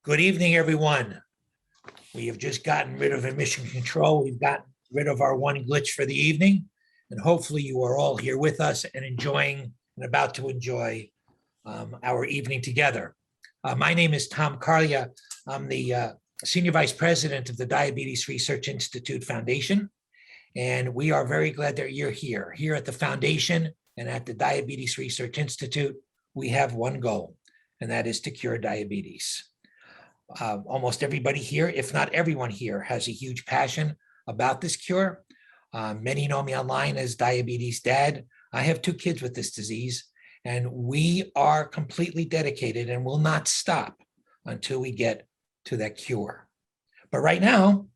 Good evening, everyone. We have just gotten rid of emission control. We've gotten rid of our one glitch for the evening, and hopefully you are all here with us and enjoying and about to enjoy our evening together. My name is Tom Carlia. I'm the Senior Vice President of the Diabetes Research Institute Foundation, and we are very glad that you're here. Here at the Foundation and at the Diabetes Research Institute, we have one goal, and that is to cure diabetes. Almost everybody here, if not everyone here, has a huge passion about this cure. Many know me online as Diabetes Dad. I have 2 kids with this disease, and we are completely dedicated and will not stop until we get to that cure. But right now,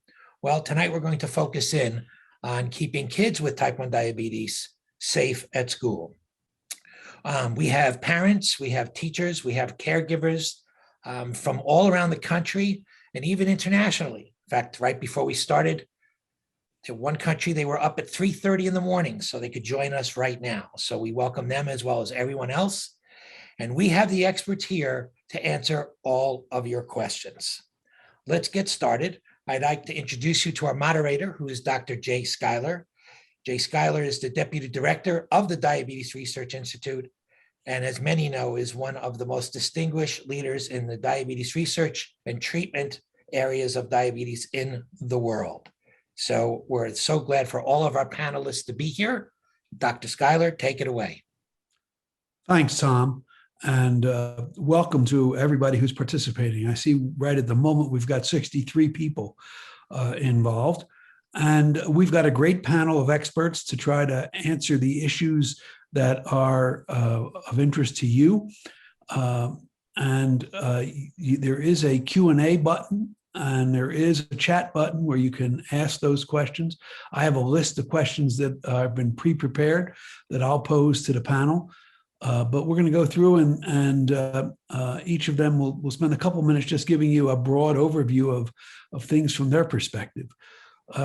well, tonight we're going to focus in on keeping kids with type 1 diabetes safe at school. We have parents, we have teachers, we have caregivers from all around the country and even internationally. In fact, right before we started, to one country, they were up at 3:30 in the morning so they could join us right now. So we welcome them as well as everyone else. And we have the experts here to answer all of your questions. Let's get started. I'd like to introduce you to our moderator, who is Dr. Jay Skyler. Jay Skyler is the Deputy Director of the Diabetes Research Institute, and as many know, is one of the most distinguished leaders in the diabetes research and treatment areas of diabetes in the world. So we're so glad for all of our panelists to be here. Dr. Skyler, take it away. Thanks, Tom, and welcome to everybody who's participating. I see right at the moment we've got 63 people involved, and we've got a great panel of experts to try to answer the issues that are of interest to you. There is a Q&A button, and there is a chat button where you can ask those questions. I have a list of questions that have been pre-prepared that I'll pose to the panel. But we're going to go through and each of them will spend a couple minutes just giving you a broad overview of things from their perspective.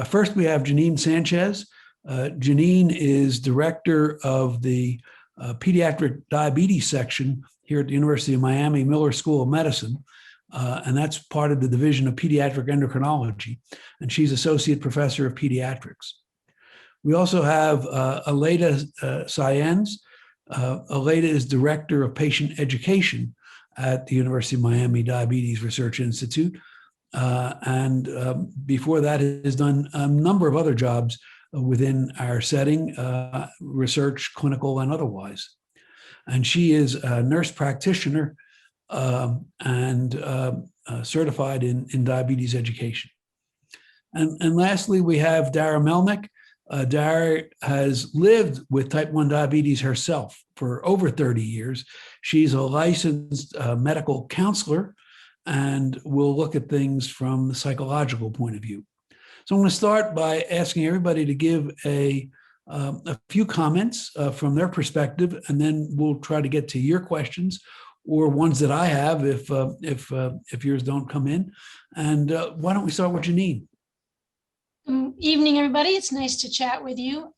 First, we have Janine Sanchez. Janine is director of the Pediatric Diabetes section here at the University of Miami Miller School of Medicine, and that's part of the Division of Pediatric Endocrinology, and she's Associate Professor of Pediatrics. We also have Aleida Saenz. Aleida is Director of Patient Education at the University of Miami Diabetes Research Institute, and before that has done a number of other jobs within our setting, research, clinical, and otherwise. And she is a nurse practitioner and certified in diabetes education. And lastly, we have Dara Melnick. Dara has lived with type 1 diabetes herself for over 30 years. She's a licensed medical counselor and will look at things from the psychological point of view. So I'm going to start by asking everybody to give a few comments from their perspective, and then we'll try to get to your questions or ones that I have if yours don't come in. And why don't we start with Janine? Evening, everybody. It's nice to chat with you.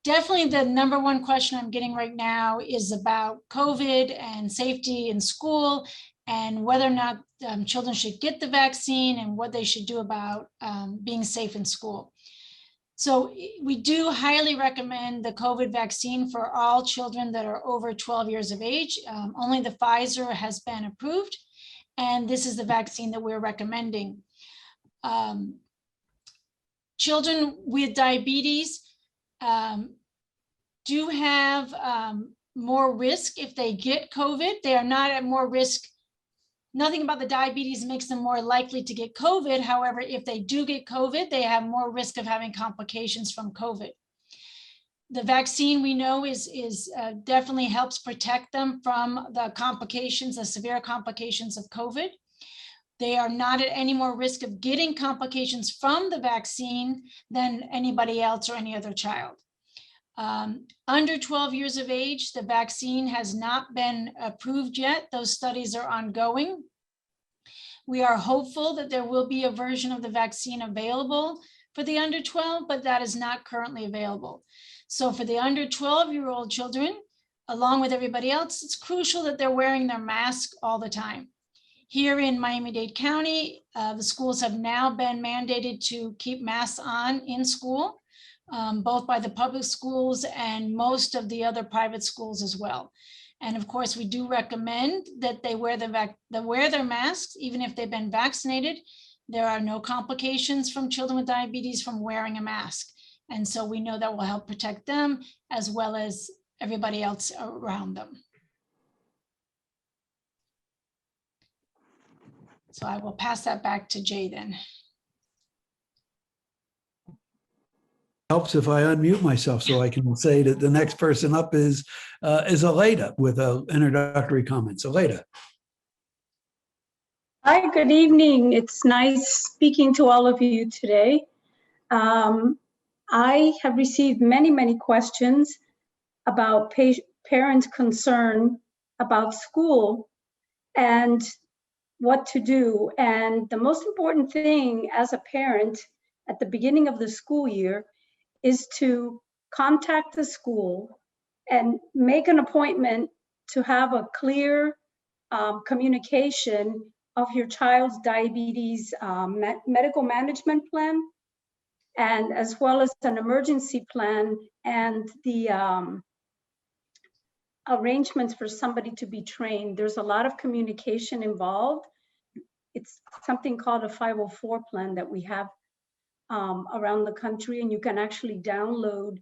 Definitely the number one question I'm getting right now is about COVID and safety in school, and whether or not children should get the vaccine and what they should do about being safe in school. So we do highly recommend the COVID vaccine for all children that are over 12 years of age. Only the Pfizer has been approved, and this is the vaccine that we're recommending. Children with diabetes do have more risk if they get COVID. They are not at more risk. Nothing about the diabetes makes them more likely to get COVID. However, if they do get COVID, they have more risk of having complications from COVID. The vaccine, we know, is definitely helps protect them from the complications, the severe complications of COVID. They are not at any more risk of getting complications from the vaccine than anybody else or any other child. Under 12 years of age, the vaccine has not been approved yet. Those studies are ongoing. We are hopeful that there will be a version of the vaccine available for the under 12, but that is not currently available. So for the under 12-year-old children, along with everybody else, it's crucial that they're wearing their mask all the time. Here in Miami-Dade County, the schools have now been mandated to keep masks on in school, both by the public schools and most of the other private schools as well. And of course, we do recommend that they wear their masks, even if they've been vaccinated. There are no complications from children with diabetes from wearing a mask. And so we know that will help protect them as well as everybody else around them. So I will pass that back to Jay then. Helps if I unmute myself so I can say that the next person up is Aleida with introductory comments. Aleida. Hi, good evening. It's nice speaking to all of you today. I have received many questions about parents' concern about school and what to do. And the most important thing as a parent at the beginning of the school year is to contact the school and make an appointment to have a clear communication of your child's diabetes medical management plan, and as well as an emergency plan and the arrangements for somebody to be trained. There's a lot of communication involved. It's something called a 504 plan that we have around the country, and you can actually download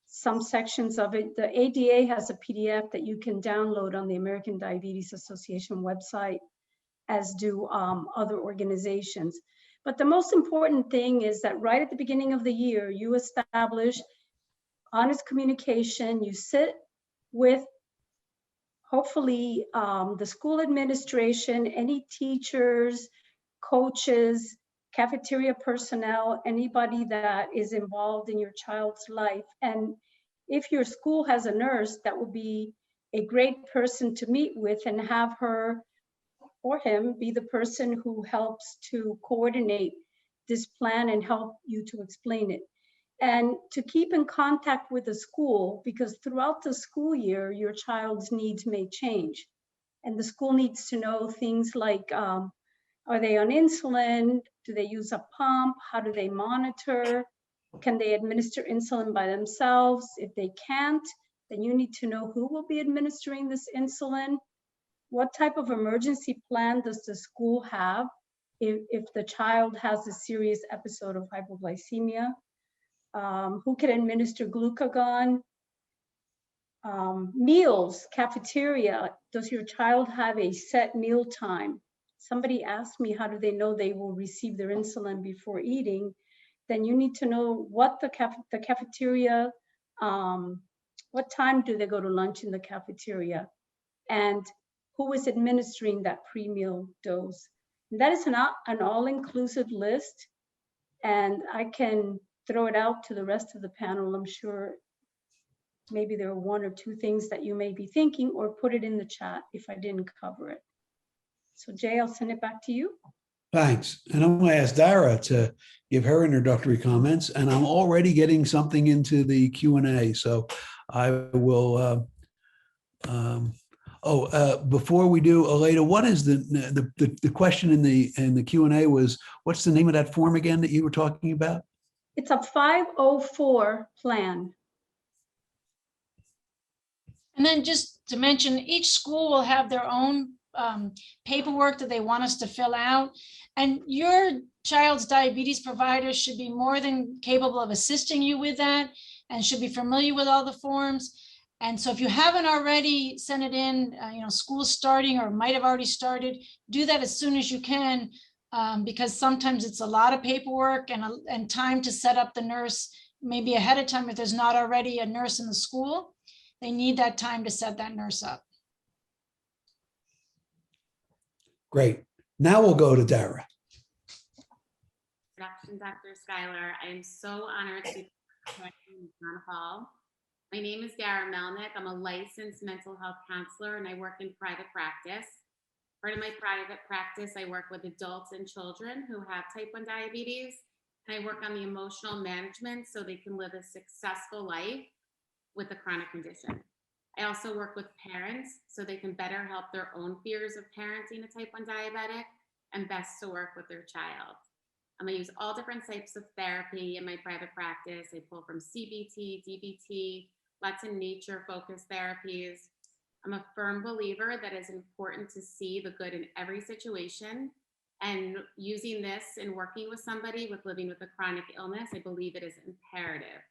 some sections of it. The ADA has a PDF that you can download on the American Diabetes Association website, as do other organizations. But the most important thing is that right at the beginning of the year, you establish honest communication. You sit with, hopefully, the school administration, any teachers, coaches, cafeteria personnel, anybody that is involved in your child's life. And if your school has a nurse, that would be a great person to meet with and have her or him be the person who helps to coordinate this plan and help you to explain it. And to keep in contact with the school, because throughout the school year, your child's needs may change. And the school needs to know things like, are they on insulin? Do they use a pump? How do they monitor? Can they administer insulin by themselves? If they can't, then you need to know who will be administering this insulin. What type of emergency plan does the school have if the child has a serious episode of hypoglycemia? Who can administer glucagon? Meals, cafeteria. Does your child have a set meal time? Somebody asked me, how do they know they will receive their insulin before eating? Then you need to know what the cafeteria, what time do they go to lunch in the cafeteria? And who is administering that pre-meal dose? And that is not an all-inclusive list, and I can throw it out to the rest of the panel. I'm sure maybe there are one or two things that you may be thinking, or put it in the chat if I didn't cover it. So Jay, I'll send it back to you. Thanks. And I'm going to ask Dara to give her introductory comments, and I'm already getting something into the Q&A. So I will, before we do, Aleida, what is the question in the Q&A was, what's the name of that form again that you were talking about? It's a 504 plan. And then just to mention, each school will have their own paperwork that they want us to fill out. And your child's diabetes provider should be more than capable of assisting you with that and should be familiar with all the forms. And so if you haven't already sent it in, school's starting or might have already started, do that as soon as you can, because sometimes it's a lot of paperwork and time to set up the nurse, maybe ahead of time if there's not already a nurse in the school. They need that time to set that nurse up. Great. Now we'll go to Dara. Introduction, Dr. Skyler. I am so honored to be in Town Hall. My name is Dara Melnick. I'm a licensed mental health counselor and I work in private practice. Part of my private practice, I work with adults and children who have type 1 diabetes. And I work on the emotional management so they can live a successful life with a chronic condition. I also work with parents so they can better help their own fears of parenting a type 1 diabetic and best to work with their child. I use all different types of therapy in my private practice. I pull from CBT, DBT, lots of nature-focused therapies. I'm a firm believer that it's important to see the good in every situation. And using this in working with somebody with living with a chronic illness, I believe it is imperative.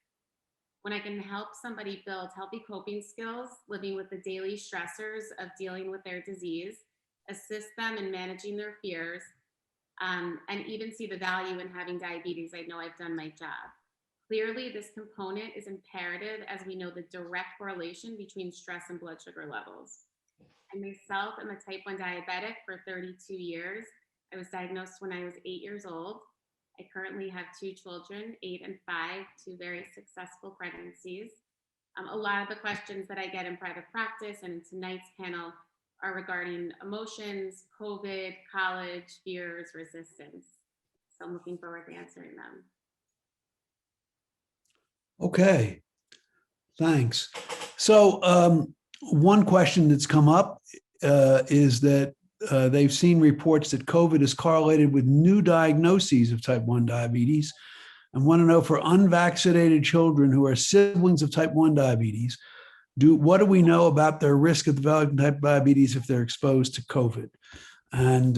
When I can help somebody build healthy coping skills, living with the daily stressors of dealing with their disease, assist them in managing their fears, and even see the value in having diabetes, I know I've done my job. Clearly, this component is imperative as we know the direct correlation between stress and blood sugar levels. I myself am a type 1 diabetic for 32 years. I was diagnosed when I was 8 years old. I currently have 2 children, 8 and 5, 2 very successful pregnancies. A lot of the questions that I get in private practice and in tonight's panel are regarding emotions, COVID, college, fears, resistance. So I'm looking forward to answering them. Okay, thanks. So one question that's come up is that they've seen reports that COVID is correlated with new diagnoses of type 1 diabetes, and want to know for unvaccinated children who are siblings of type 1 diabetes, what do we know about their risk of developing type 1 diabetes if they're exposed to COVID? And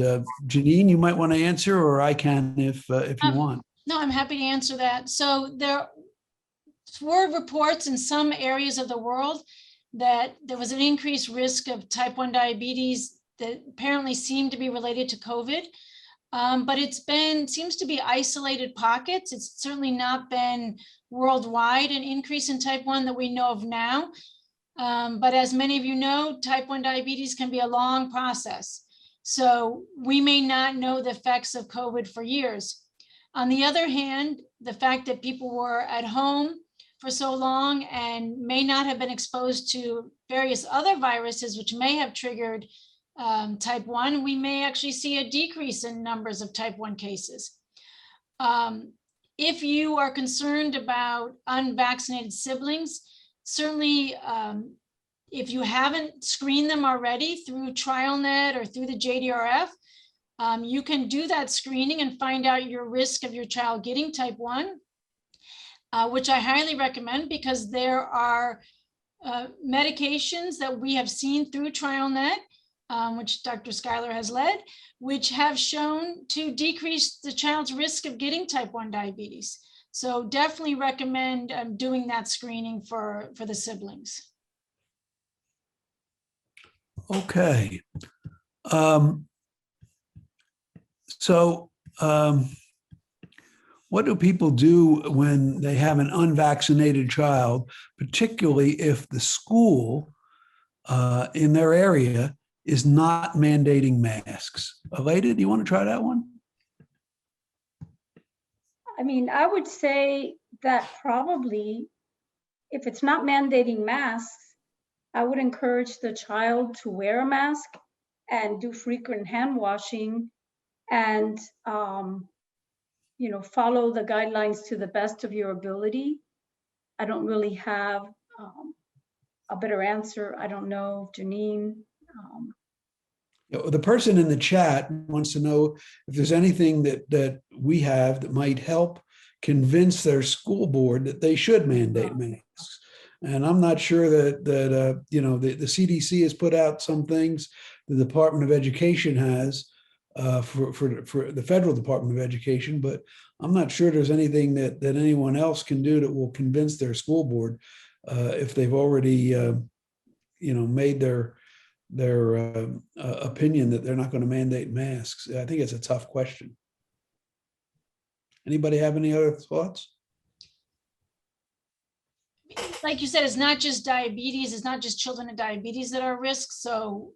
Janine, you might want to answer, or I can if you want. No, I'm happy to answer that. So there were reports in some areas of the world that there was an increased risk of type 1 diabetes that apparently seemed to be related to COVID. But seems to be isolated pockets. It's certainly not been worldwide an increase in type 1 that we know of now. But as many of you know, type 1 diabetes can be a long process. So we may not know the effects of COVID for years. On the other hand, the fact that people were at home for so long and may not have been exposed to various other viruses, which may have triggered type 1, we may actually see a decrease in numbers of type 1 cases. If you are concerned about unvaccinated siblings, certainly if you haven't screened them already through TrialNet or through the JDRF, you can do that screening and find out your risk of your child getting type 1, which I highly recommend because there are medications that we have seen through TrialNet, which Dr. Skyler has led, which have shown to decrease the child's risk of getting type 1 diabetes. So definitely recommend doing that screening for the siblings. Okay. What do people do when they have an unvaccinated child, particularly if the school in their area is not mandating masks? Aleida, do you want to try that one? I mean, I would say that probably if it's not mandating masks, I would encourage the child to wear a mask and do frequent hand washing and, follow the guidelines to the best of your ability. I don't really have a better answer. I don't know, Janine. The person in the chat wants to know if there's anything that we have that might help convince their school board that they should mandate masks. And I'm not sure that the CDC has put out some things. The Department of Education has for the Federal Department of Education, but I'm not sure there's anything that anyone else can do that will convince their school board if they've already made their opinion that they're not going to mandate masks. I think it's a tough question. Anybody have any other thoughts? Like you said, it's not just diabetes, it's not just children with diabetes that are at risk. So,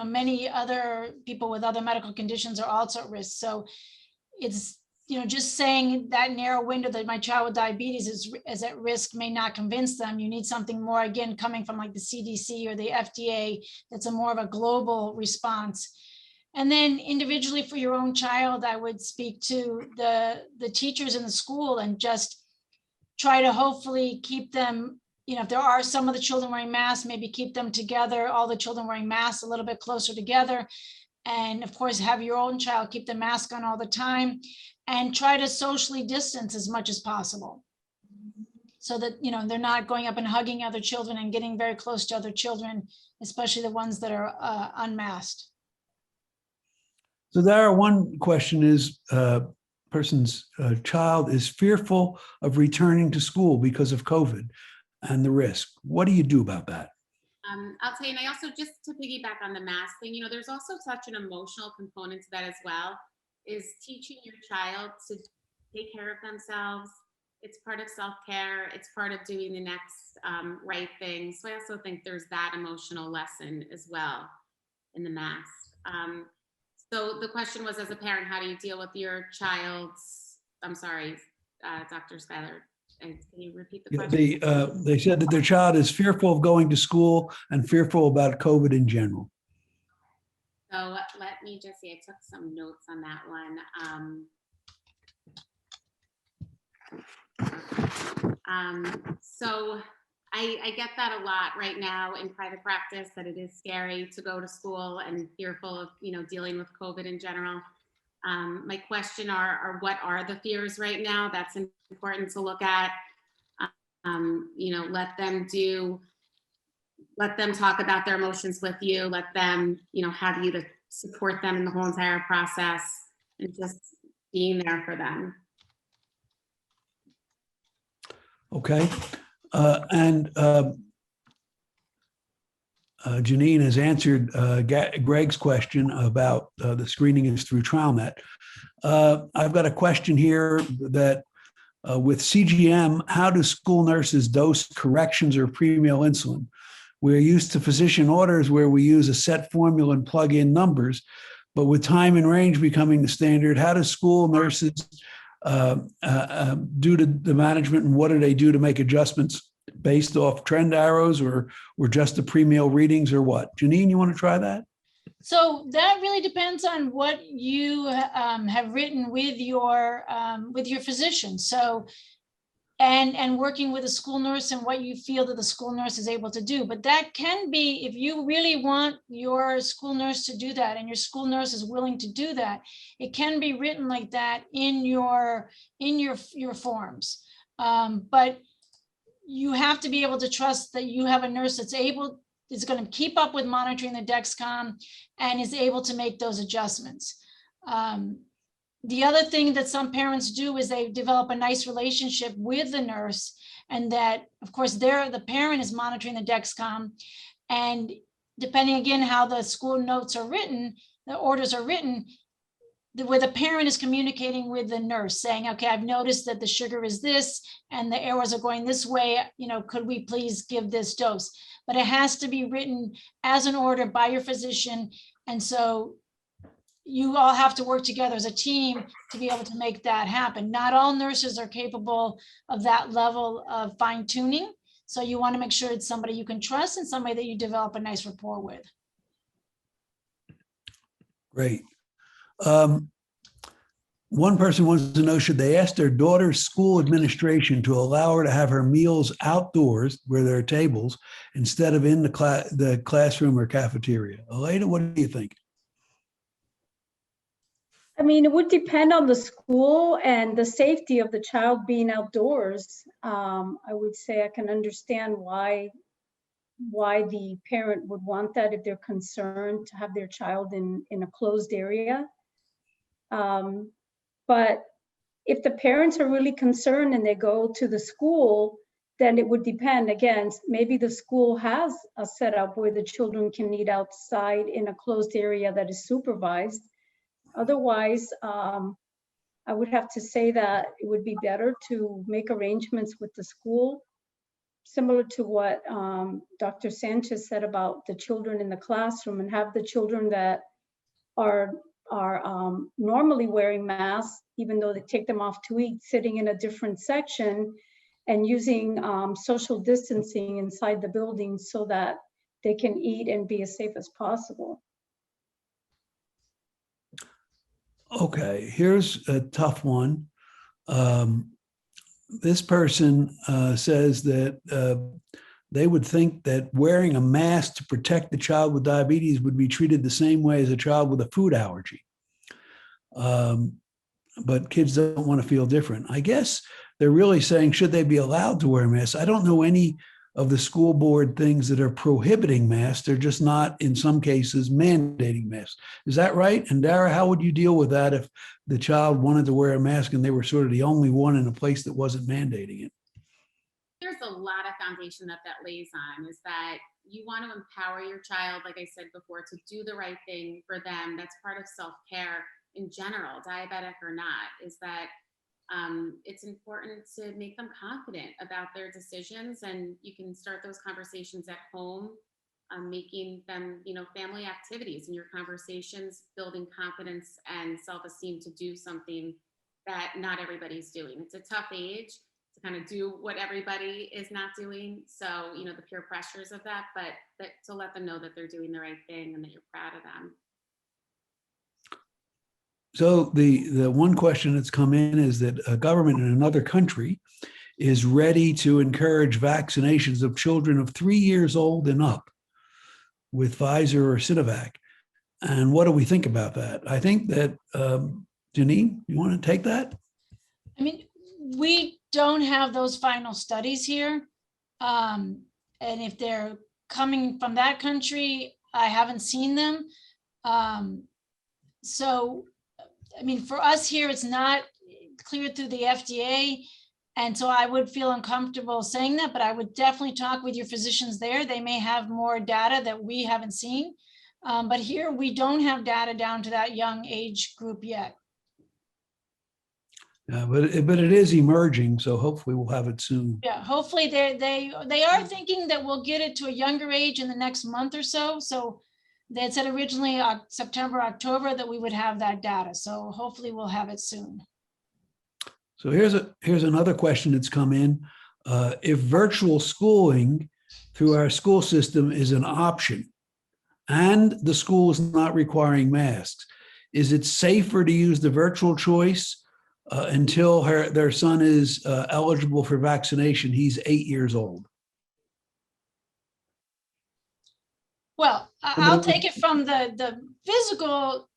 many other people with other medical conditions are also at risk. So it's, just saying that narrow window that my child with diabetes is at risk may not convince them. You need something more, again, coming from like the CDC or the FDA, that's a more of a global response. And then individually for your own child, I would speak to the teachers in the school and just try to hopefully keep them, if there are some of the children wearing masks, maybe keep them together, all the children wearing masks a little bit closer together. And of course, have your own child keep the mask on all the time and try to socially distance as much as possible. So that, they're not going up and hugging other children and getting very close to other children, especially the ones that are unmasked. So there, one question is, person's child is fearful of returning to school because of COVID and the risk. What do you do about that? I'll tell you, and I also, just to piggyback on the mask thing, there's also such an emotional component to that as well, is teaching your child to take care of themselves. It's part of self-care. It's part of doing the next right thing. So I also think there's that emotional lesson as well in the mask. So the question was, as a parent, how do you deal with your child's, I'm sorry, Dr. Skyler, can you repeat the question? They said that their child is fearful of going to school and fearful about COVID in general. So let me just see, I took some notes on that one. So I get that a lot right now in private practice, that it is scary to go to school and fearful of, dealing with COVID in general. My question are what are the fears right now? That's important to look at. Let them talk about their emotions with you. Let them, have you to support them in the whole entire process and just being there for them. Okay. Janine has answered Greg's question about the screening is through TrialNet. I've got a question here that with CGM, how do school nurses dose corrections or premeal insulin? We're used to physician orders where we use a set formula and plug in numbers, but with time and range becoming the standard, how do school nurses do to the management, and what do they do to make adjustments based off trend arrows or just the premeal readings, or what? Janine, you want to try that? So that really depends on what you have written with your physician. So, and working with a school nurse and what you feel that the school nurse is able to do. But that can be, if you really want your school nurse to do that and your school nurse is willing to do that, it can be written like that in your forms. But you have to be able to trust that you have a nurse that's is going to keep up with monitoring the Dexcom and is able to make those adjustments. The other thing that some parents do is they develop a nice relationship with the nurse, and that, of course, the parent is monitoring the Dexcom, and depending again how the school notes are written, the orders are written, where the parent is communicating with the nurse saying, okay, I've noticed that the sugar is this and the arrows are going this way, could we please give this dose? But it has to be written as an order by your physician. And so you all have to work together as a team to be able to make that happen. Not all nurses are capable of that level of fine tuning. So you want to make sure it's somebody you can trust and somebody that you develop a nice rapport with. Great. One person wants to know, should they ask their daughter's school administration to allow her to have her meals outdoors where there are tables instead of in the classroom or cafeteria? Aleida, what do you think? I mean, it would depend on the school and the safety of the child being outdoors. I would say I can understand why the parent would want that if they're concerned to have their child in a closed area. But if the parents are really concerned and they go to the school, then it would depend. Again, maybe the school has a setup where the children can eat outside in a closed area that is supervised. Otherwise, I would have to say that it would be better to make arrangements with the school, similar to what Dr. Sanchez said about the children in the classroom, and have the children that are normally wearing masks, even though they take them off to eat, sitting in a different section and using social distancing inside the building so that they can eat and be as safe as possible. Okay, here's a tough one. this person says that they would think that wearing a mask to protect the child with diabetes would be treated the same way as a child with a food allergy. But kids don't want to feel different. I guess they're really saying, should they be allowed to wear masks? I don't know any of the school board things that are prohibiting masks. They're just not, in some cases, mandating masks. Is that right? And Dara, how would you deal with that if the child wanted to wear a mask and they were sort of the only one in a place that wasn't mandating it? There's a lot of foundation that lays on, is that you want to empower your child, like I said before, to do the right thing for them. That's part of self-care in general, diabetic or not, is that it's important to make them confident about their decisions, and you can start those conversations at home, making them, family activities in your conversations, building confidence and self-esteem to do something that not everybody's doing. It's a tough age to kind of do what everybody is not doing. So, the peer pressures of that, but to let them know that they're doing the right thing and that you're proud of them. So the one question that's come in is that a government in another country is ready to encourage vaccinations of children of 3 years old and up with Pfizer or Sinovac. And what do we think about that? I think that, Janine, you want to take that? I mean, we don't have those final studies here. And if they're coming from that country, I haven't seen them. So, I mean, for us here, it's not cleared through the FDA. And so I would feel uncomfortable saying that, but I would definitely talk with your physicians there. They may have more data that we haven't seen. But here we don't have data down to that young age group yet. Yeah, but it is emerging, so hopefully we'll have it soon. Yeah, hopefully they are thinking that we'll get it to a younger age in the next month or so. So they had said originally September, October that we would have that data. So hopefully we'll have it soon. So here's another question that's come in. If virtual schooling through our school system is an option and the school is not requiring masks, is it safer to use the virtual choice until their son is eligible for vaccination? He's 8 years old. Well, I'll take it from the physical.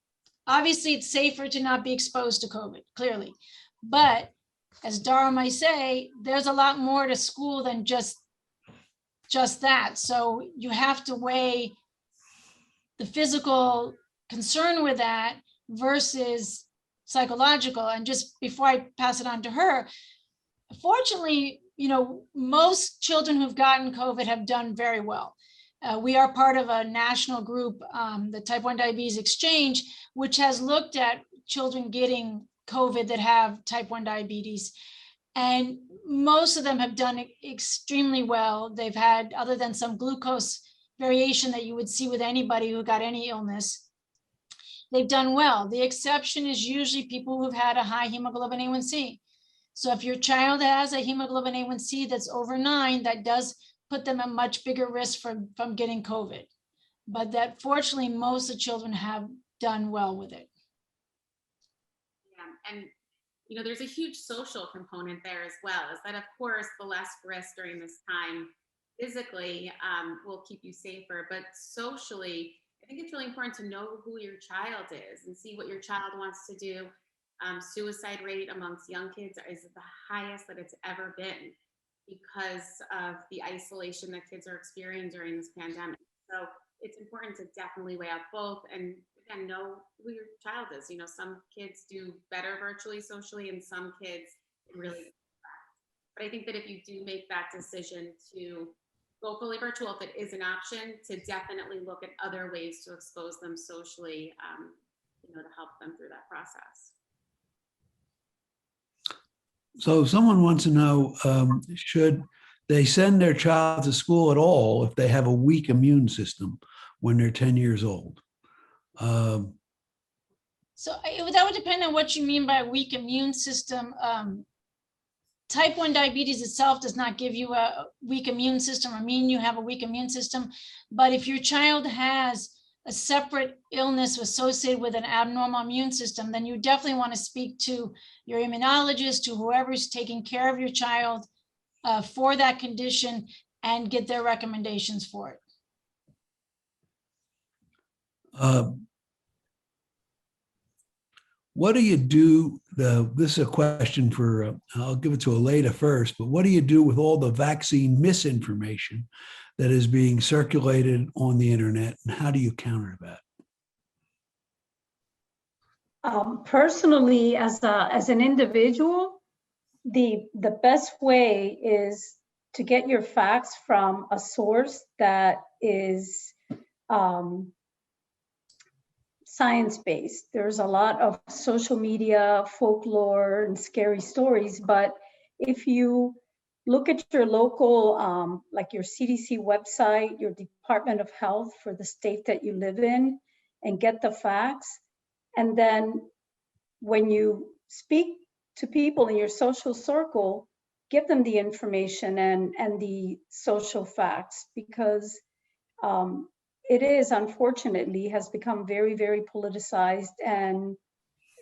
Obviously, it's safer to not be exposed to COVID, clearly. But as Dara might say, there's a lot more to school than just that. So you have to weigh the physical concern with that versus psychological. And just before I pass it on to her, fortunately, most children who've gotten COVID have done very well. We are part of a national group, the Type 1 Diabetes Exchange, which has looked at children getting COVID that have type 1 diabetes. And most of them have done extremely well. They've had, other than some glucose variation that you would see with anybody who got any illness, they've done well. The exception is usually people who've had a high hemoglobin A1C. So if your child has a hemoglobin A1C that's over 9, that does put them at much bigger risk from getting COVID. But that fortunately, most of the children have done well with it. And there's a huge social component there as well, is that of course the less risk during this time physically will keep you safer, but socially I think it's really important to know who your child is and see what your child wants to do. Suicide rate amongst young kids is the highest that it's ever been because of the isolation that kids are experiencing during this pandemic. So it's important to definitely weigh out both, and again, know who your child is. Some kids do better virtually, socially, and some kids really. But I think that if you do make that decision to go fully virtual, if it is an option, to definitely look at other ways to expose them socially, to help them through that process. So someone wants to know, should they send their child to school at all if they have a weak immune system when they're 10 years old? So that would depend on what you mean by a weak immune system. Type 1 diabetes itself does not give you a weak immune system or mean you have a weak immune system. But if your child has a separate illness associated with an abnormal immune system, then you definitely want to speak to your immunologist, to whoever's taking care of your child for that condition, and get their recommendations for it. What do you do? This is a question for, I'll give it to Aleida first, but what do you do with all the vaccine misinformation that is being circulated on the internet, and how do you counter that? Personally, as an individual, the best way is to get your facts from a source that is science-based. There's a lot of social media, folklore, and scary stories, but if you look at your local, like your CDC website, your Department of Health for the state that you live in, and get the facts, and then when you speak to people in your social circle, give them the information and the social facts, because it is, unfortunately, has become very, very politicized, and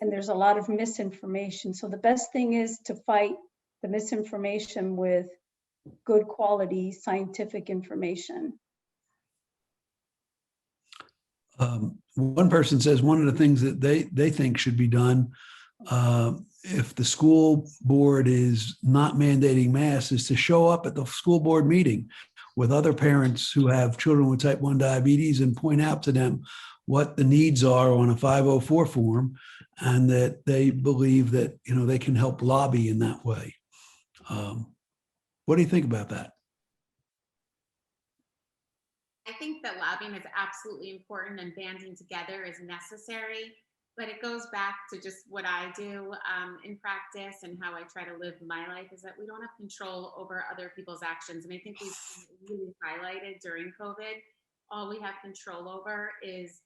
there's a lot of misinformation. So the best thing is to fight the misinformation with good quality scientific information. One person says one of the things that they think should be done if the school board is not mandating masks is to show up at the school board meeting with other parents who have children with type 1 diabetes and point out to them what the needs are on a 504 form, and that they believe that, you know, they can help lobby in that way. What do you think about that? I think that lobbying is absolutely important and banding together is necessary, but it goes back to just what I do in practice and how I try to live my life, is that we don't have control over other people's actions. And I think we've really highlighted during COVID, all we have control over is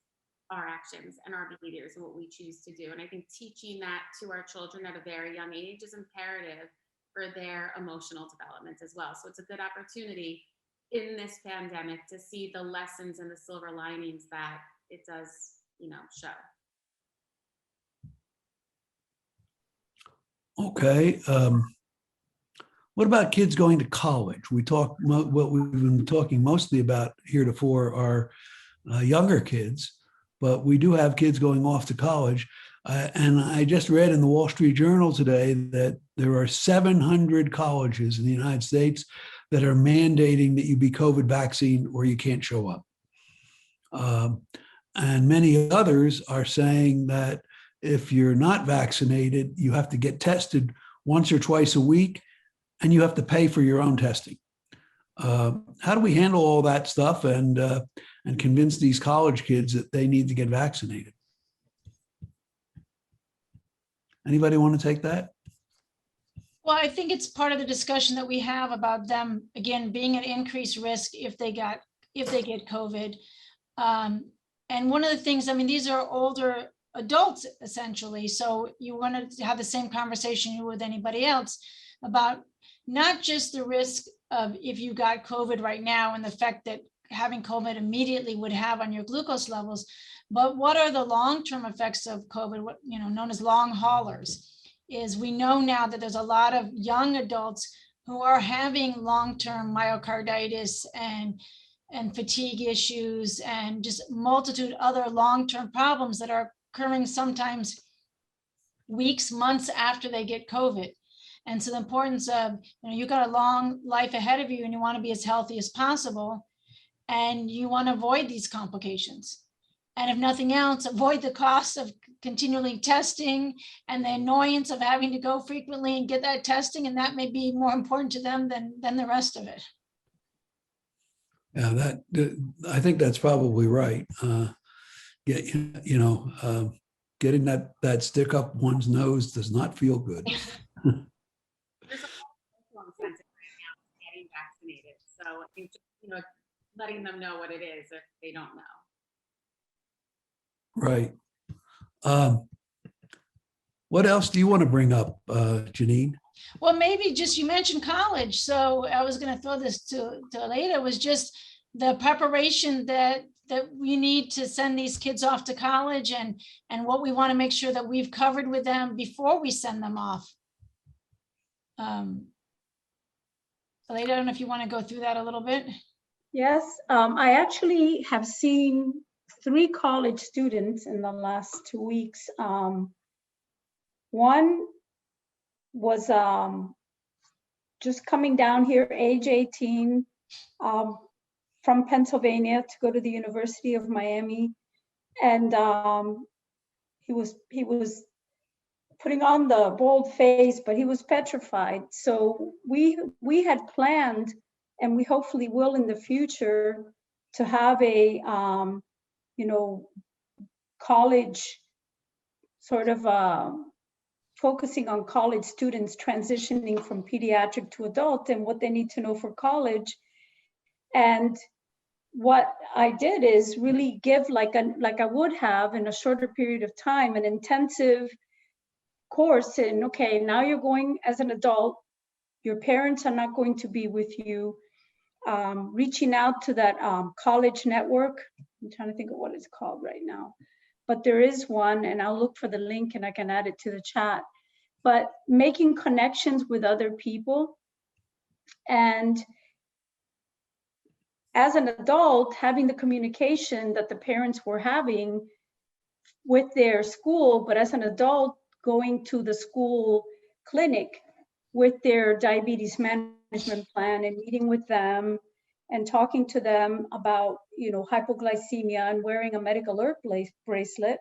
our actions and our behaviors and what we choose to do. And I think teaching that to our children at a very young age is imperative for their emotional development as well. So it's a good opportunity in this pandemic to see the lessons and the silver linings that it does, you know, show. Okay. What about kids going to college? What we've been talking mostly about heretofore are younger kids, but we do have kids going off to college. And I just read in the Wall Street Journal today that there are 700 colleges in the United States that are mandating that you be COVID vaccine or you can't show up. And many others are saying that if you're not vaccinated, you have to get tested once or twice a week, and you have to pay for your own testing. How do we handle all that stuff and convince these college kids that they need to get vaccinated? Anybody want to take that? Well, I think it's part of the discussion that we have about them, again, being at increased risk if they get COVID. And one of the things, I mean, these are older adults essentially. So you want to have the same conversation you would with anybody else about not just the risk of if you got COVID right now and the effect that having COVID immediately would have on your glucose levels, but what are the long-term effects of COVID, what, you know, known as long haulers. Is we know now that there's a lot of young adults who are having long-term myocarditis and fatigue issues and just multitude other long-term problems that are occurring sometimes weeks, months after they get COVID. And so the importance of, you know, you've got a long life ahead of you and you want to be as healthy as possible and you want to avoid these complications. And if nothing else, avoid the cost of continually testing and the annoyance of having to go frequently and get that testing. And that may be more important to them than the rest of it. Yeah, I think that's probably right. Getting that stick up one's nose does not feel good. There's a lot of incentive right now to getting vaccinated. So I think just, you know, letting them know what it is if they don't know. Right. What else do you want to bring up, Janine? Well, maybe just, you mentioned college. So I was going to throw this to Aleida, was just the preparation that that we need to send these kids off to college and what we want to make sure that we've covered with them before we send them off. Aleida, I don't know if you want to go through that a little bit. Yes, I actually have seen 3 college students in the last 2 weeks. One was just coming down here, age 18, from Pennsylvania to go to the University of Miami. And he was putting on the bold face, but he was petrified. So we had planned, and we hopefully will in the future, to have a college sort of focusing on college students transitioning from pediatric to adult and what they need to know for college. And what I did is really give, like I would have in a shorter period of time, an intensive course in, okay, now you're going as an adult, your parents are not going to be with you, reaching out to that college network. I'm trying to think of what it's called right now, but there is one, and I'll look for the link and I can add it to the chat. But making connections with other people, and as an adult, having the communication that the parents were having with their school, but as an adult, going to the school clinic with their diabetes management plan and meeting with them and talking to them about, hypoglycemia and wearing a medical alert bracelet.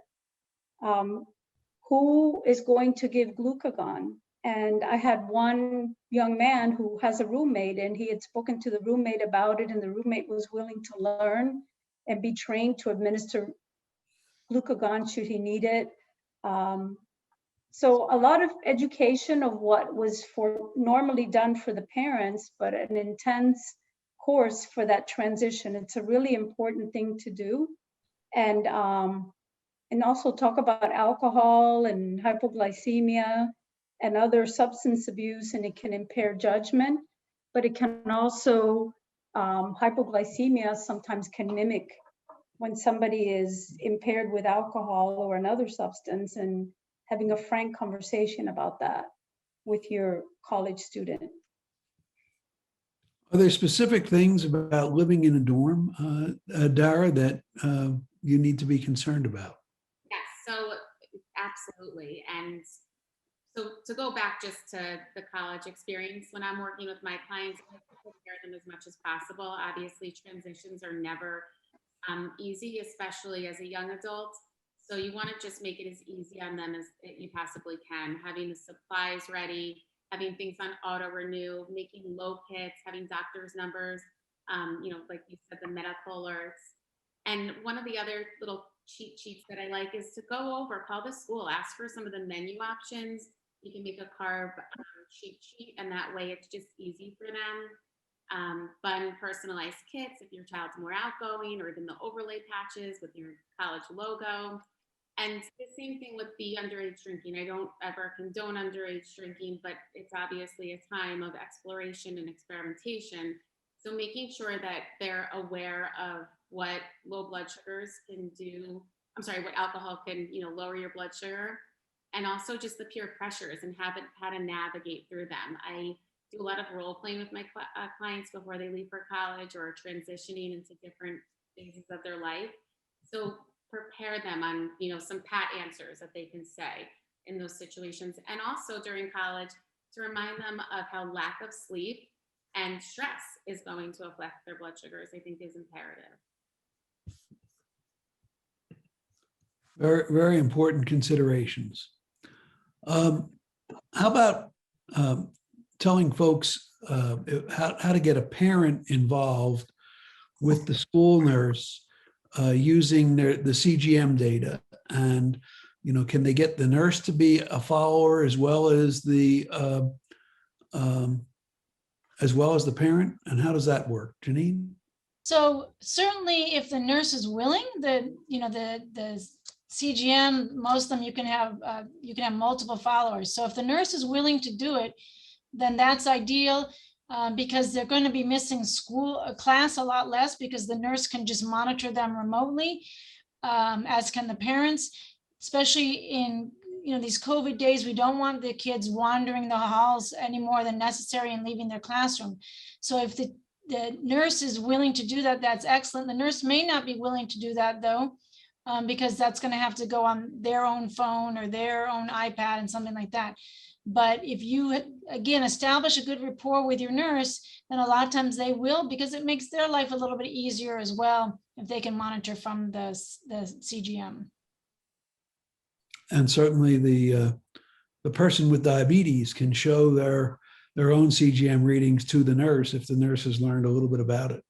Who is going to give glucagon? And I had one young man who has a roommate, and he had spoken to the roommate about it, and the roommate was willing to learn and be trained to administer glucagon should he need it. So a lot of education of what was normally done for the parents, but an intense course for that transition. It's a really important thing to do. And also talk about alcohol and hypoglycemia and other substance abuse, and it can impair judgment, but it can also, hypoglycemia sometimes can mimic when somebody is impaired with alcohol or another substance, and having a frank conversation about that with your college student. Are there specific things about living in a dorm, Dara, that you need to be concerned about? Yes, so absolutely. And so to go back just to the college experience, when I'm working with my clients, I prepare them as much as possible. Obviously, transitions are never easy, especially as a young adult. So you want to just make it as easy on them as you possibly can. Having the supplies ready, having things on auto renew, making low kits, having doctor's numbers, like you said, the medical alerts. And one of the other little cheat sheets that I like is to go over, call the school, ask for some of the menu options. You can make a carb cheat sheet, and that way it's just easy for them. Fun personalized kits if your child's more outgoing, or even the overlay patches with your college logo. And the same thing with the underage drinking. I don't ever condone underage drinking, but it's obviously a time of exploration and experimentation. So making sure that they're aware of what low blood sugars can do. What alcohol can, lower your blood sugar, and also just the peer pressures and how to navigate through them. I do a lot of role playing with my clients before they leave for college or transitioning into different phases of their life. So prepare them on, some pat answers that they can say in those situations. And also during college, to remind them of how lack of sleep and stress is going to affect their blood sugars, I think is imperative. Very, very important considerations. How about telling folks how to get a parent involved with the school nurse using the CGM data, and can they get the nurse to be a follower as well as the parent, and how does that work, Janine? So certainly, if the nurse is willing, the CGM, most of them you can have multiple followers. So if the nurse is willing to do it, then that's ideal. because they're going to be missing class a lot less because the nurse can just monitor them remotely, as can the parents, especially in these COVID days. We don't want the kids wandering the halls any more than necessary and leaving their classroom. So if the nurse is willing to do that, that's excellent. The nurse may not be willing to do that though, because that's going to have to go on their own phone or their own iPad and something like that. But if you, again, establish a good rapport with your nurse, then a lot of times they will, because it makes their life a little bit easier as well if they can monitor from the CGM. And certainly the person with diabetes can show their own CGM readings to the nurse if the nurse has learned a little bit about it.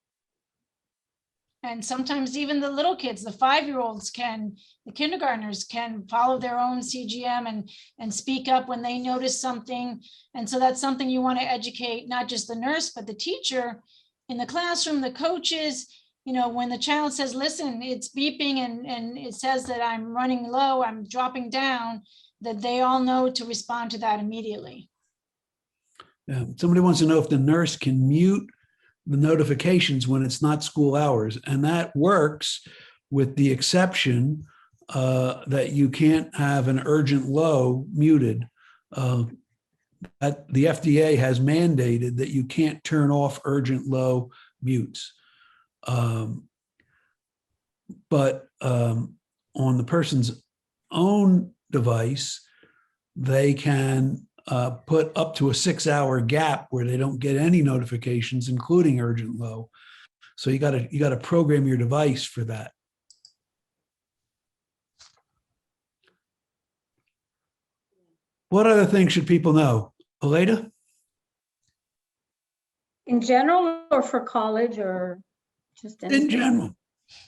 And sometimes even the little kids, the 5-year-olds the kindergartners can follow their own CGM and speak up when they notice something. And so that's something you want to educate, not just the nurse, but the teacher in the classroom, the coaches. When the child says, listen, it's beeping and it says that I'm running low, I'm dropping down, that they all know to respond to that immediately. Yeah. Somebody wants to know if the nurse can mute the notifications when it's not school hours. And that works with the exception that you can't have an urgent low muted. The FDA has mandated that you can't turn off urgent low mutes. But on the person's own device, they can put up to a 6-hour gap where they don't get any notifications, including urgent low. So you got to program your device for that. What other things should people know? Aleida? In general, or for college, or just In general.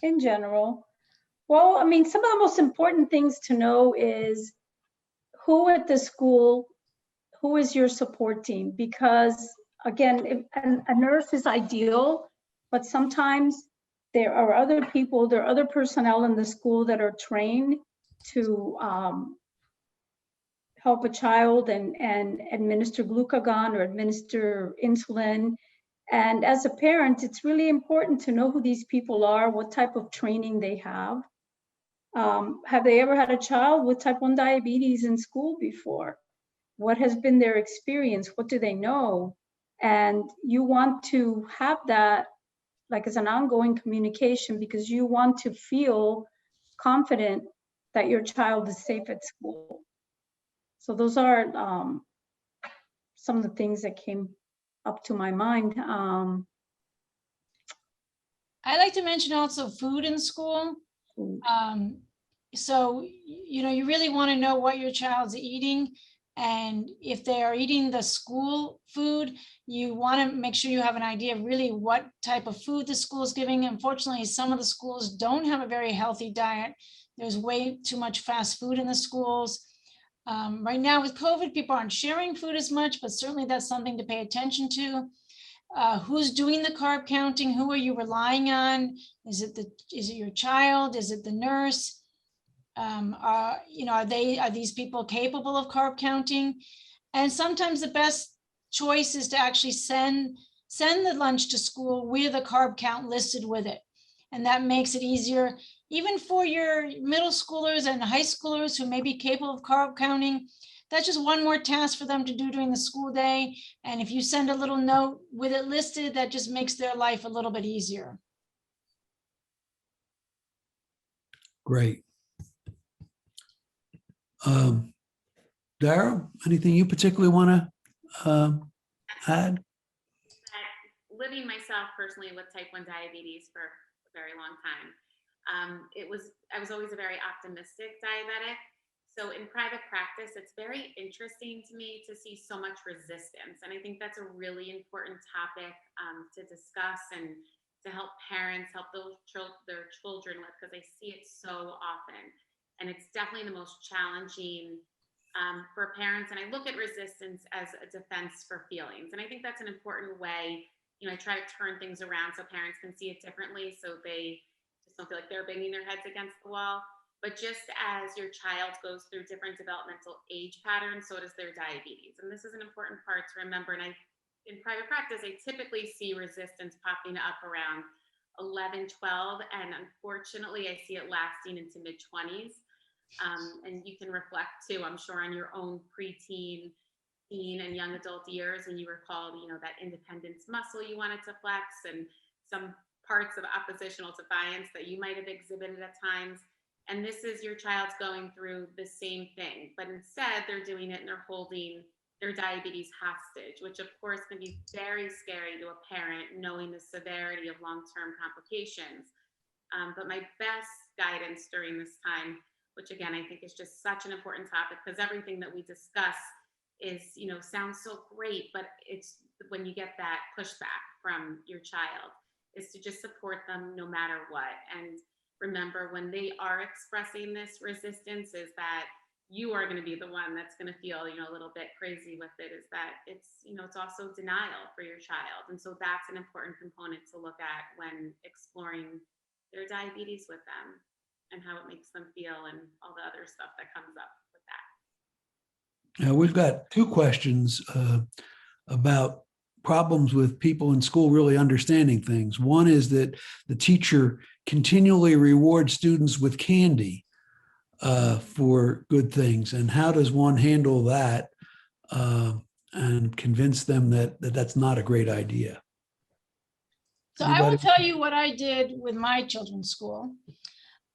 In general. Well, I mean, some of the most important things to know is who at the school, who is your support team? Because again, a nurse is ideal, but sometimes there are other people, there are other personnel in the school that are trained to help a child and administer glucagon or administer insulin. And as a parent, it's really important to know who these people are, what type of training they have. Have they ever had a child with type 1 diabetes in school before? What has been their experience? What do they know? And you want to have that like as an ongoing communication, because you want to feel confident that your child is safe at school. So those are some of the things that came up to my mind. I like to mention also food in school. So, you really want to know what your child's eating. And if they are eating the school food, you want to make sure you have an idea of really what type of food the school is giving. Unfortunately, some of the schools don't have a very healthy diet. There's way too much fast food in the schools. Right now with COVID, people aren't sharing food as much, but certainly that's something to pay attention to. Who's doing the carb counting? Who are you relying on? Is it your child? Is it the nurse? Are these people capable of carb counting? And sometimes the best choice is to actually send the lunch to school with a carb count listed with it. And that makes it easier, even for your middle schoolers and high schoolers who may be capable of carb counting. That's just one more task for them to do during the school day. And if you send a little note with it listed, that just makes their life a little bit easier. Great. Dara, anything you particularly want to add? Living myself personally with type 1 diabetes for a very long time, I was always a very optimistic diabetic. So in private practice, it's very interesting to me to see so much resistance. And I think that's a really important topic to discuss and to help parents, help their children with, because I see it so often. And it's definitely the most challenging for parents. And I look at resistance as a defense for feelings. And I think that's an important way. I try to turn things around so parents can see it differently, so they just don't feel like they're banging their heads against the wall. But just as your child goes through different developmental age patterns, so does their diabetes. And this is an important part to remember. And in private practice, I typically see resistance popping up around 11, 12, and unfortunately, I see it lasting into mid-20s. And you can reflect too, I'm sure, on your own preteen, teen, and young adult years, and you recall, that independence muscle you wanted to flex, and some parts of oppositional defiance that you might have exhibited at times. And this is your child's going through the same thing, but instead they're doing it and they're holding their diabetes hostage, which of course can be very scary to a parent, knowing the severity of long-term complications. But my best guidance during this time, which again, I think is just such an important topic, because everything that we discuss is, sounds so great, but it's when you get that pushback from your child, is to just support them no matter what. And remember, when they are expressing this resistance, is that you are going to be the one that's going to feel, a little bit crazy with it, is that it's, it's also denial for your child. And so that's an important component to look at when exploring their diabetes with them and how it makes them feel and all the other stuff that comes up with that. Now, we've got two questions about problems with people in school really understanding things. One is that the teacher continually rewards students with candy for good things. And how does one handle that and convince them that that's not a great idea? So I will tell you what I did with my children's school.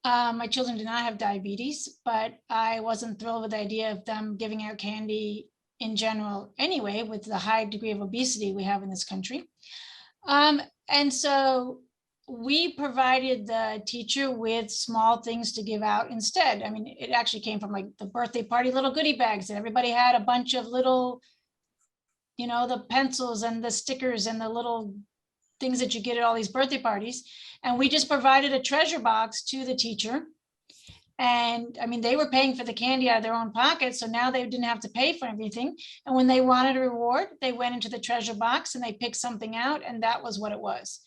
My children did not have diabetes, but I wasn't thrilled with the idea of them giving out candy in general anyway, with the high degree of obesity we have in this country. And so we provided the teacher with small things to give out instead. I mean, it actually came from like the birthday party little goodie bags, and everybody had a bunch of little, the pencils and the stickers and the little things that you get at all these birthday parties. And we just provided a treasure box to the teacher. And I mean, they were paying for the candy out of their own pocket, so now they didn't have to pay for everything. And when they wanted a reward, they went into the treasure box and they picked something out, and that was what it was.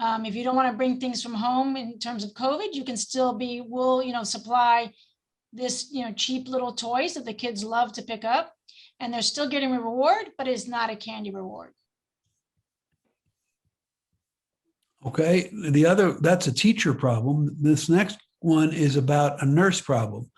If you don't want to bring things from home in terms of COVID, you can still we'll supply this, cheap little toys that the kids love to pick up, and they're still getting a reward, but it's not a candy reward. Okay, that's a teacher problem. This next one is about a nurse problem,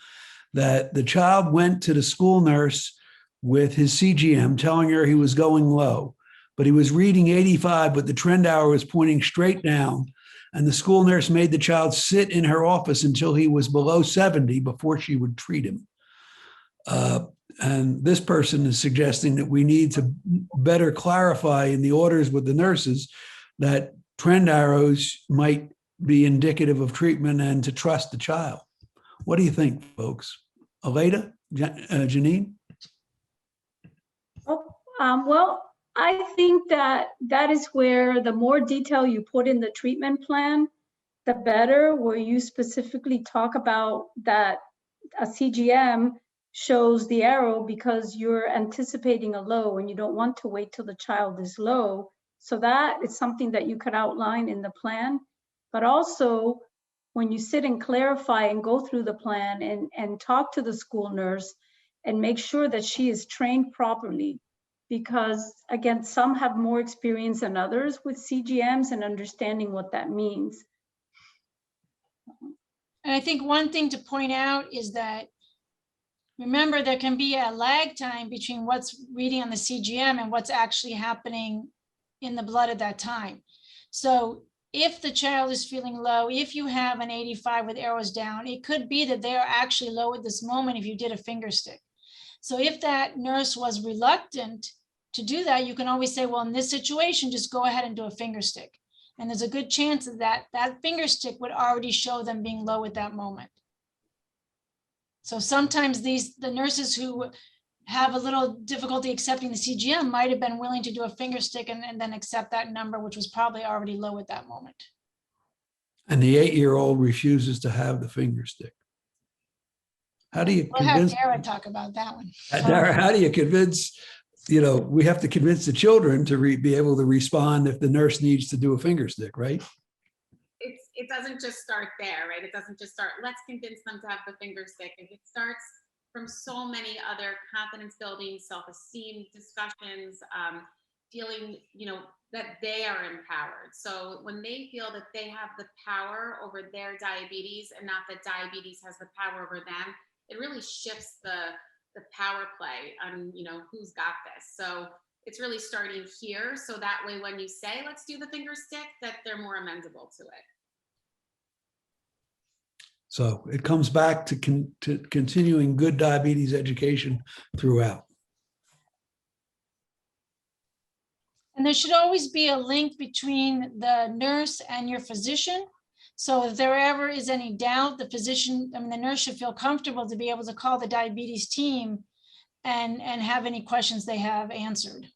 that the child went to the school nurse with his CGM telling her he was going low, but he was reading 85, but the trend hour was pointing straight down. And the school nurse made the child sit in her office until he was below 70 before she would treat him. And this person is suggesting that we need to better clarify in the orders with the nurses that trend arrows might be indicative of treatment and to trust the child. What do you think, folks? Aleida, Janine? Well, I think that is where the more detail you put in the treatment plan, the better, where you specifically talk about that a CGM shows the arrow because you're anticipating a low and you don't want to wait till the child is low. So that is something that you could outline in the plan. But also, when you sit and clarify and go through the plan and talk to the school nurse and make sure that she is trained properly, because again, some have more experience than others with CGMs and understanding what that means. And I think one thing to point out is that, remember, there can be a lag time between what's reading on the CGM and what's actually happening in the blood at that time. So if the child is feeling low, if you have an 85 with arrows down, it could be that they are actually low at this moment if you did a finger stick. So if that nurse was reluctant to do that, you can always say, well, in this situation, just go ahead and do a finger stick. And there's a good chance that that finger stick would already show them being low at that moment. So sometimes the nurses who have a little difficulty accepting the CGM might have been willing to do a finger stick and then accept that number, which was probably already low at that moment. And the 8-year-old refuses to have the finger stick. How do you convince? We'll have Dara talk about that one. Dara, how do you convince, we have to convince the children to be able to respond if the nurse needs to do a finger stick, right? It doesn't just start there, right? It doesn't just start, let's convince them to have the finger stick. It starts from so many other confidence building, self-esteem discussions, feeling, that they are empowered. So when they feel that they have the power over their diabetes and not that diabetes has the power over them, it really shifts the power play on, who's got this. So it's really starting here. So that way, when you say, let's do the finger stick, that they're more amenable to it. So it comes back to continuing good diabetes education throughout. And there should always be a link between the nurse and your physician. So if there ever is any doubt, the nurse should feel comfortable to be able to call the diabetes team and have any questions they have answered.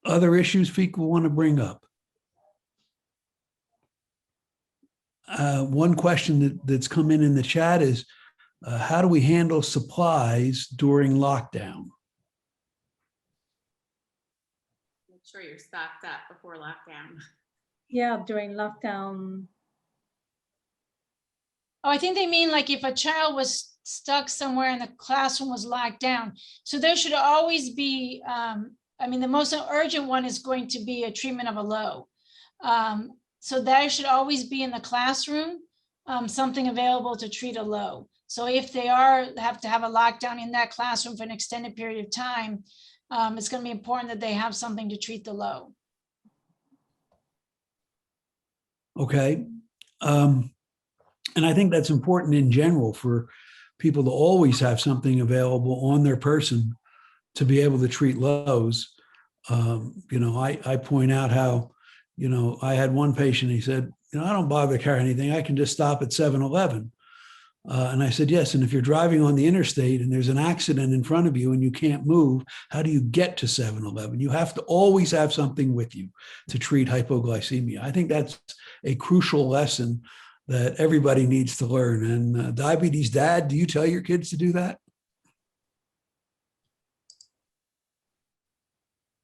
Other issues people want to bring up? One question that's come in the chat is, how do we handle supplies during lockdown? Make sure you're stocked up before lockdown. Yeah, during lockdown. Oh, I think they mean like if a child was stuck somewhere and the classroom was locked down. So there should always be, the most urgent one is going to be a treatment of a low. So that should always be in the classroom, something available to treat a low. So if they have to have a lockdown in that classroom for an extended period of time, it's going to be important that they have something to treat the low. Okay. And I think that's important in general for people to always have something available on their person to be able to treat lows. I point out how, I had one patient, he said, I don't bother to carry anything. I can just stop at 7-Eleven. And I said, yes. And if you're driving on the interstate and there's an accident in front of you and you can't move, how do you get to 7-Eleven? You have to always have something with you to treat hypoglycemia. I think that's a crucial lesson that everybody needs to learn. And diabetes dad, do you tell your kids to do that?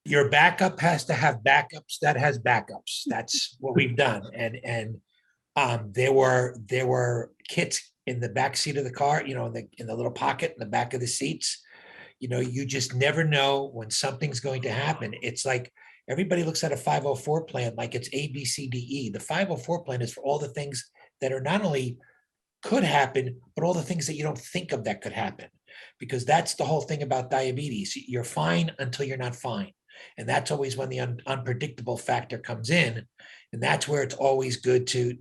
Your backup has to have backups that has backups. That's what we've done. And there were kits in the back seat of the car, in the little pocket in the back of the seats. You just never know when something's going to happen. It's like everybody looks at a 504 plan like it's A, B, C, D, E. The 504 plan is for all the things that are not only could happen, but all the things that you don't think of that could happen. Because that's the whole thing about diabetes. You're fine until you're not fine. And that's always when the unpredictable factor comes in. And that's where it's always good to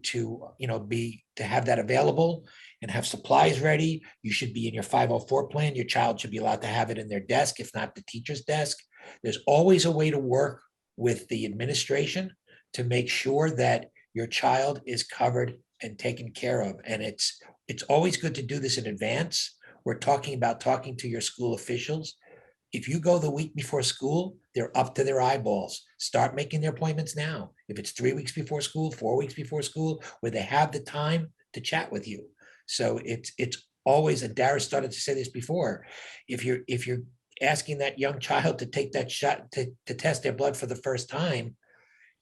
have that available and have supplies ready. You should be in your 504 plan. Your child should be allowed to have it in their desk, if not the teacher's desk. There's always a way to work with the administration to make sure that your child is covered and taken care of. And it's always good to do this in advance. We're talking about talking to your school officials. If you go the week before school, they're up to their eyeballs. Start making their appointments now. If it's 3 weeks before school, 4 weeks before school, where they have the time to chat with you. So it's always, and Dara started to say this before, if you're asking that young child to take that shot to test their blood for the first time,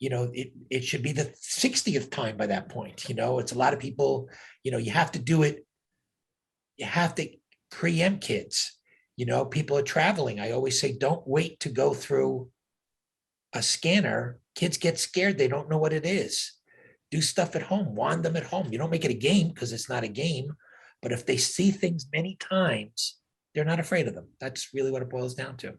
it should be the 60th time by that point. It's a lot of people, you have to do it. You have to preempt kids. People are traveling. I always say, don't wait to go through a scanner. Kids get scared. They don't know what it is. Do stuff at home. Wand them at home. You don't make it a game because it's not a game. But if they see things many times, they're not afraid of them. That's really what it boils down to.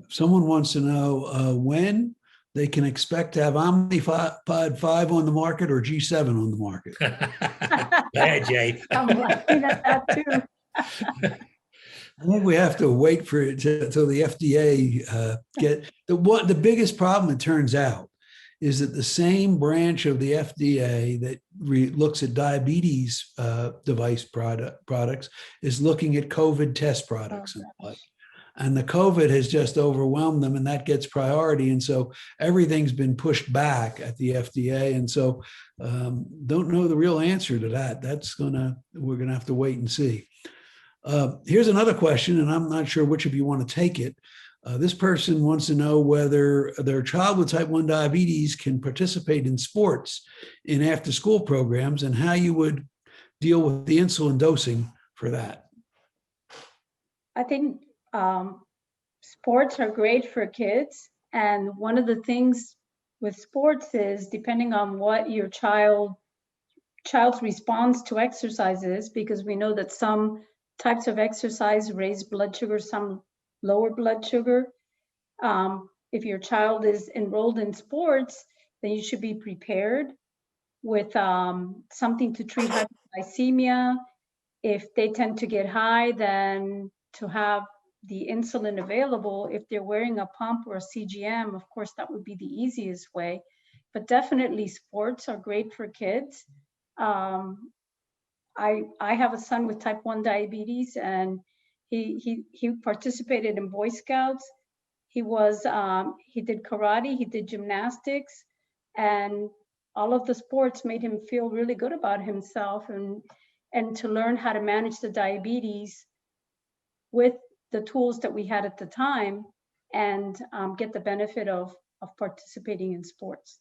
Someone wants to know when they can expect to have Omnipod 5 on the market or G7 on the market. Go ahead, Jay. I'm looking at that too. I think we have to wait for it until the FDA get the biggest problem, it turns out, is that the same branch of the FDA that looks at diabetes device products is looking at COVID test products. And the COVID has just overwhelmed them, and that gets priority. And so everything's been pushed back at the FDA. And so don't know the real answer to that. We're gonna have to wait and see. Here's another question, and I'm not sure which of you want to take it. This person wants to know whether their child with type 1 diabetes can participate in sports in after-school programs, and how you would deal with the insulin dosing for that? I think sports are great for kids. And one of the things with sports is depending on what your child's response to exercise is, because we know that some types of exercise raise blood sugar, some lower blood sugar. If your child is enrolled in sports, then you should be prepared with something to treat hypoglycemia. If they tend to get high, then to have the insulin available. If they're wearing a pump or a CGM, of course, that would be the easiest way. But definitely sports are great for kids. I have a son with type 1 diabetes, and he participated in Boy Scouts. He did karate, he did gymnastics, and all of the sports made him feel really good about himself and to learn how to manage the diabetes with the tools that we had at the time and get the benefit of participating in sports.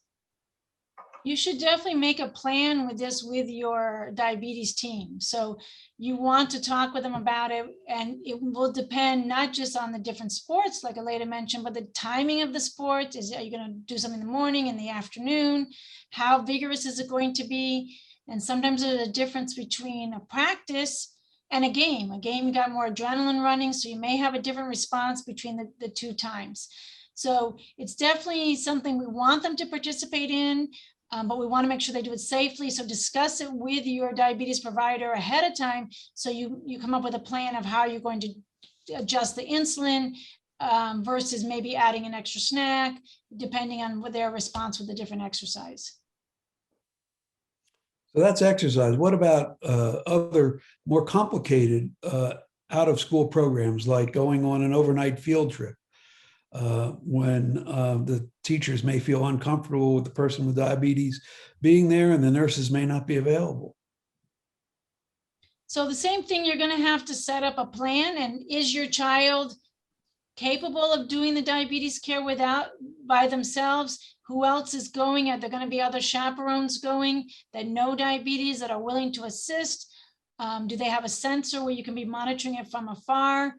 You should definitely make a plan with this with your diabetes team. So you want to talk with them about it, and it will depend not just on the different sports, like Aleida mentioned, but the timing of the sport. Are you going to do something in the morning, in the afternoon? How vigorous is it going to be? And sometimes there's a difference between a practice and a game. A game, you got more adrenaline running, so you may have a different response between the two times. So it's definitely something we want them to participate in. But we want to make sure they do it safely. So discuss it with your diabetes provider ahead of time, so you come up with a plan of how you're going to adjust the insulin versus maybe adding an extra snack, depending on what their response with the different exercise. So that's exercise. What about other more complicated out-of-school programs, like going on an overnight field trip? When the teachers may feel uncomfortable with the person with diabetes being there, and the nurses may not be available. So the same thing, you're going to have to set up a plan. And is your child capable of doing the diabetes care by themselves? Who else is going? Are there going to be other chaperones going that know diabetes, that are willing to assist? Do they have a sensor where you can be monitoring it from afar?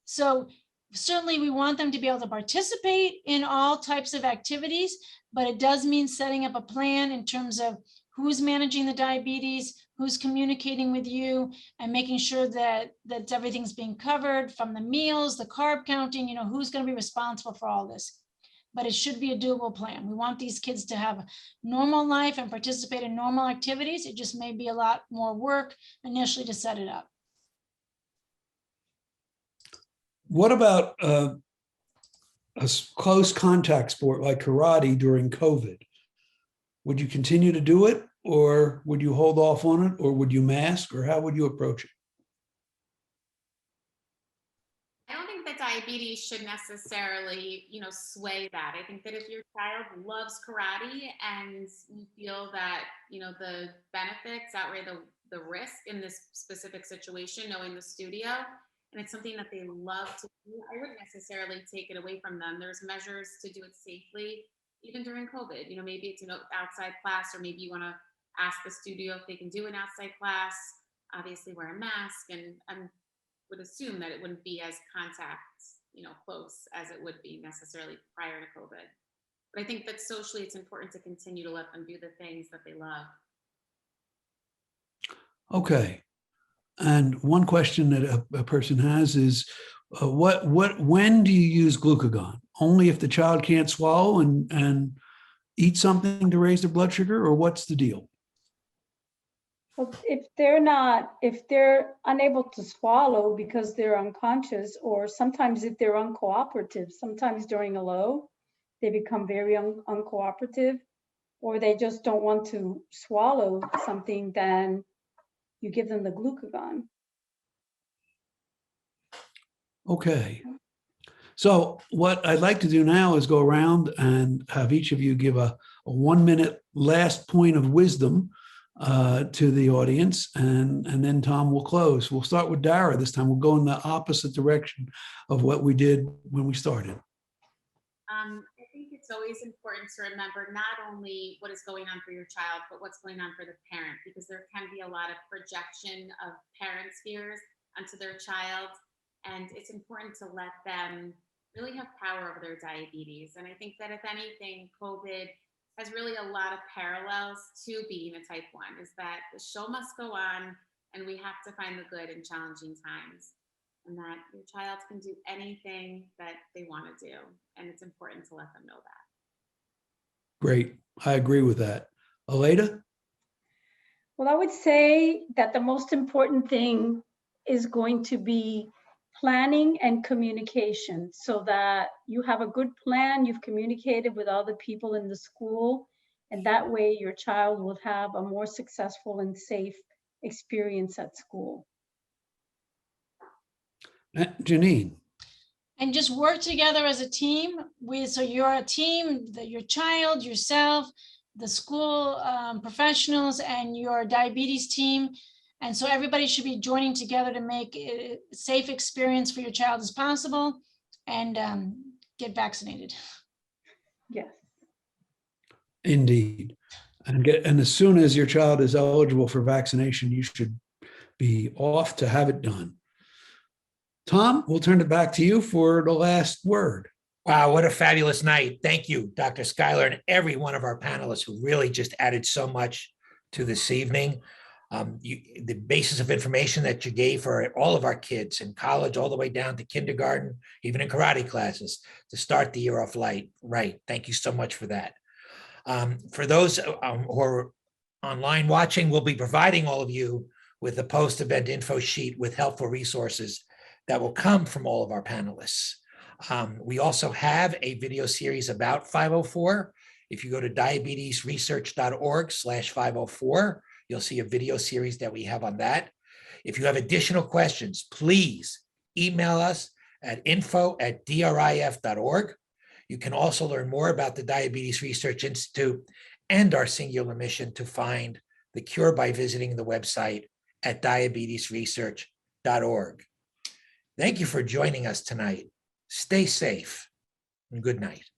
So certainly we want them to be able to participate in all types of activities, but it does mean setting up a plan in terms of who's managing the diabetes, who's communicating with you, and making sure that everything's being covered, from the meals, the carb counting, who's going to be responsible for all this. But it should be a doable plan. We want these kids to have a normal life and participate in normal activities. It just may be a lot more work initially to set it up. What about a close contact sport like karate during COVID? Would you continue to do it, or would you hold off on it, or would you mask, or how would you approach it? I don't think that diabetes should necessarily, sway that. I think that if your child loves karate and you feel that, the benefits outweigh the risk in this specific situation, knowing the studio, and it's something that they love to do, I wouldn't necessarily take it away from them. There's measures to do it safely, even during COVID. Maybe it's an outside class, or maybe you want to ask the studio if they can do an outside class. Obviously wear a mask, and I would assume that it wouldn't be as close as it would be necessarily prior to COVID. But I think that socially it's important to continue to let them do the things that they love. Okay. And one question that a person has is, when do you use glucagon? Only if the child can't swallow and eat something to raise their blood sugar, or what's the deal? Well, if they're unable to swallow because they're unconscious, or sometimes if they're uncooperative, sometimes during a low, they become very uncooperative, or they just don't want to swallow something, then you give them the glucagon. Okay. So what I'd like to do now is go around and have each of you give a 1-minute last point of wisdom to the audience, and then Tom will close. We'll start with Dara this time. We'll go in the opposite direction of what we did when we started. I think it's it's always important to remember not only what is going on for your child, but what's going on for the parent, because there can be a lot of projection of parents' fears onto their child. And it's important to let them really have power over their diabetes. And I think that if anything, COVID has really a lot of parallels to being a type 1, is that the show must go on and we have to find the good in challenging times, and that your child can do anything that they want to do. And it's important to let them know that. Great. I agree with that. Aleida? Well, I would say that the most important thing is going to be planning and communication, so that you have a good plan, you've communicated with other people in the school, and that way your child will have a more successful and safe experience at school. Janine? And just work together as a team. So you're a team, your child, yourself, the school professionals, and your diabetes team. And so everybody should be joining together to make it a safe experience for your child as possible, and get vaccinated. Yes. Indeed. And as soon as your child is eligible for vaccination, you should be off to have it done. Tom, we'll turn it back to you for the last word. Wow, what a fabulous night. Thank you, Dr. Skyler, and every one of our panelists who really just added so much to this evening. The basis of information that you gave for all of our kids in college, all the way down to kindergarten, even in karate classes, to start the year off right. Thank you so much for that. For those who are online watching, we'll be providing all of you with a post-event info sheet with helpful resources that will come from all of our panelists. We also have a video series about 504. If you go to diabetesresearch.org/504, you'll see a video series that we have on that. If you have additional questions, please email us at info@drif.org. You can also learn more about the Diabetes Research Institute and our singular mission to find the cure by visiting the website at diabetesresearch.org. Thank you for joining us tonight. Stay safe and good night.